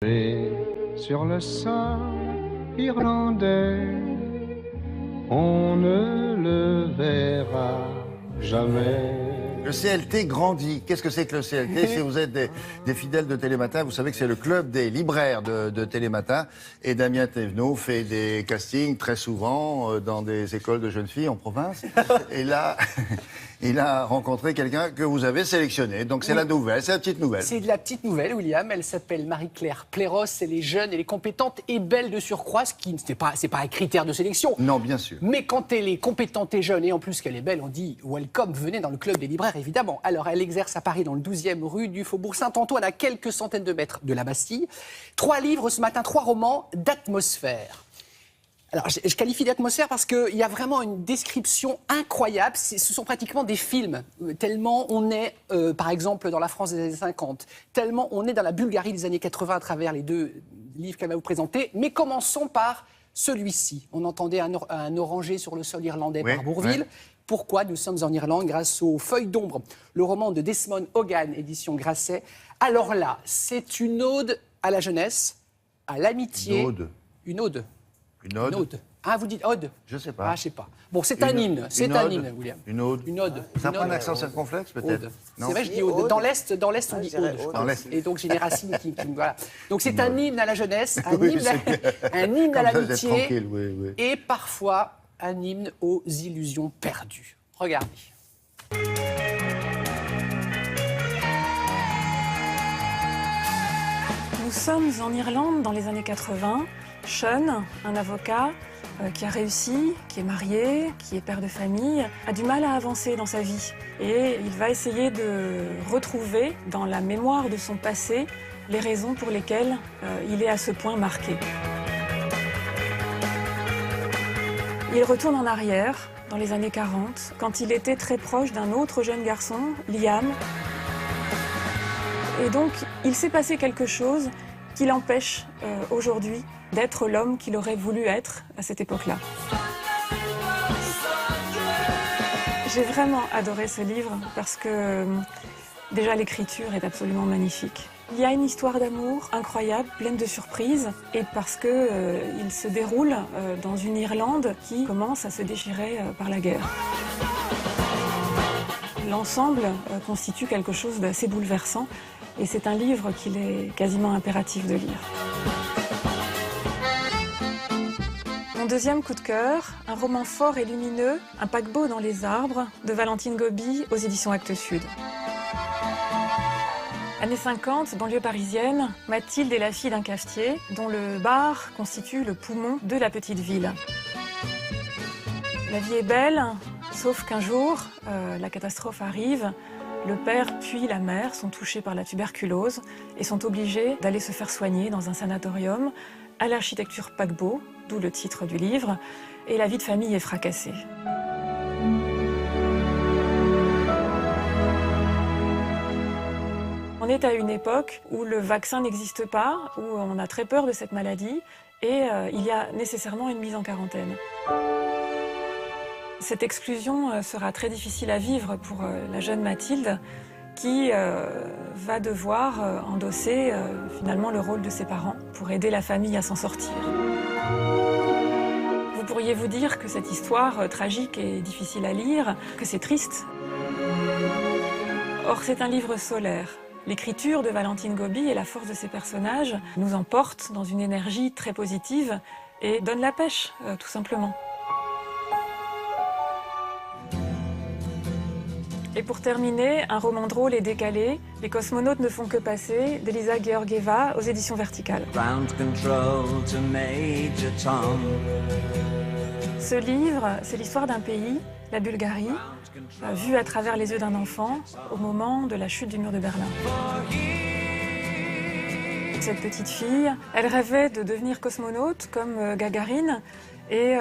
Et sur le sol irlandais, on ne le verra jamais. Le CLT grandit. Qu'est-ce que c'est que le CLT? Si vous êtes des fidèles de Télématin, vous savez que c'est le club des libraires de Télématin. Et Damien Thévenot fait des castings très souvent dans des écoles de jeunes filles en province. Et là, il a rencontré quelqu'un que vous avez sélectionné. Donc c'est la nouvelle, c'est la petite nouvelle. C'est de la petite nouvelle, William. Elle s'appelle Marie-Claire Pléros. Elle est jeune, elle est compétente et belle de surcroît, ce qui c'est pas un critère de sélection. Non, bien sûr. Mais quand elle est compétente et jeune, et en plus qu'elle est belle, on dit « welcome », venez dans le club des libraires, évidemment. Alors, elle exerce à Paris, dans le 12e rue du Faubourg Saint-Antoine, à quelques centaines de mètres de la Bastille. 3 livres ce matin, 3 romans d'atmosphère. Alors, je qualifie d'atmosphère parce qu'il y a vraiment une description incroyable. Ce sont pratiquement des films, tellement on est, par exemple, dans la France des années 50, tellement on est dans la Bulgarie des années 80 à travers les 2 livres qu'elle va vous présenter. Mais commençons par celui-ci. On entendait un oranger sur le sol irlandais par Bourvil. Pourquoi nous sommes en Irlande? Grâce aux Feuilles d'ombre, le roman de Desmond Hogan, édition Grasset. Alors là, c'est une ode à la jeunesse, à l'amitié. Une ode. Une ode. Une ode. Une ode. Ah, vous dites ode? Je sais pas. Ah, je sais pas. Bon, c'est un hymne. C'est un hymne, William. Une ode. Une ode. Ça Une prend un ode. accent circonflexe, peut-être? C'est vrai, je dis ode. Dans l'Est, on dit ode. je crois. Dans l'Est. Et donc, j'ai des racines qui voilà. Donc, c'est un hymne à la jeunesse, un Oui, hymne, un hymne à Comme ça, vous êtes l'amitié tranquille, oui. et parfois un hymne aux illusions perdues. Regardez. Nous sommes en Irlande dans les années 80. Sean, un avocat qui a réussi, qui est marié, qui est père de famille, a du mal à avancer dans sa vie. Et il va essayer de retrouver dans la mémoire de son passé les raisons pour lesquelles il est à ce point marqué. Il retourne en arrière, dans les années 40, quand il était très proche d'un autre jeune garçon, Liam. Et donc, il s'est passé quelque chose qui l'empêche aujourd'hui d'être l'homme qu'il aurait voulu être à cette époque-là. J'ai vraiment adoré ce livre parce que déjà l'écriture est absolument magnifique. Il y a une histoire d'amour incroyable, pleine de surprises, et parce que il se déroule dans une Irlande qui commence à se déchirer par la guerre. L'ensemble constitue quelque chose d'assez bouleversant, et c'est un livre qu'il est quasiment impératif de lire. Mon deuxième coup de cœur, un roman fort et lumineux, Un paquebot dans les arbres, de Valentine Gobi aux éditions Actes Sud. Années 50, banlieue parisienne, Mathilde est la fille d'un cafetier dont le bar constitue le poumon de la petite ville. La vie est belle, sauf qu'un jour, la catastrophe arrive. Le père puis la mère sont touchés par la tuberculose et sont obligés d'aller se faire soigner dans un sanatorium à l'architecture paquebot, d'où le titre du livre, et la vie de famille est fracassée. On est à une époque où le vaccin n'existe pas, où on a très peur de cette maladie, et il y a nécessairement une mise en quarantaine. Cette exclusion sera très difficile à vivre pour la jeune Mathilde, qui va devoir endosser finalement le rôle de ses parents pour aider la famille à s'en sortir. Vous pourriez vous dire que cette histoire tragique est difficile à lire, que c'est triste. Or, c'est un livre solaire. L'écriture de Valentine Gobi et la force de ses personnages nous emportent dans une énergie très positive et donne la pêche, tout simplement. Et pour terminer, un roman drôle et décalé, Les cosmonautes ne font que passer, d'Elisa Georgieva aux éditions Verticales. Ce livre, c'est l'histoire d'un pays, la Bulgarie, vu à travers les yeux d'un enfant au moment de la chute du mur de Berlin. Cette petite fille, elle rêvait de devenir cosmonaute comme Gagarine, et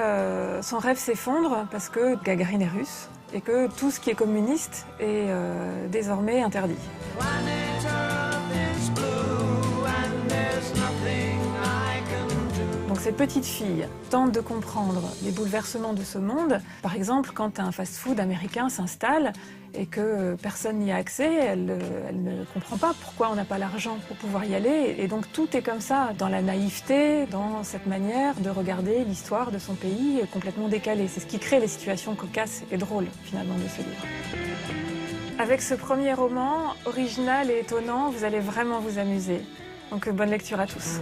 son rêve s'effondre parce que Gagarine est russe et que tout ce qui est communiste est désormais interdit. Donc cette petite fille tente de comprendre les bouleversements de ce monde. Par exemple, quand un fast-food américain s'installe et que personne n'y a accès. Elle ne comprend pas pourquoi on n'a pas l'argent pour pouvoir y aller. Et donc tout est comme ça, dans la naïveté, dans cette manière de regarder l'histoire de son pays complètement décalée. C'est ce qui crée les situations cocasses et drôles, finalement, de ce livre. Avec ce premier roman, original et étonnant, vous allez vraiment vous amuser. Donc bonne lecture à tous.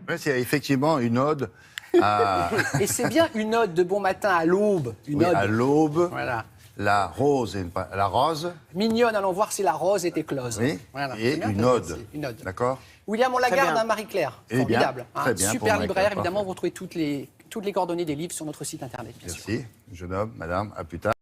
Ouais, c'est effectivement une ode à... Et c'est bien une ode de bon matin à l'aube. Une Oui, ode. à l'aube, Voilà. la rose, la rose, Mignonne, allons voir si la rose est éclose. oui, Voilà. et C'est bien, une c'est ode. une ode. D'accord? William, on la Très garde, bien. hein, Marie-Claire. Eh bien, Formidable. très bien, pour Super Marie-Claire, libraire, évidemment, parfait. vous retrouvez toutes les coordonnées des livres sur notre site internet, bien sûr. Merci, jeune homme, madame, à plus tard.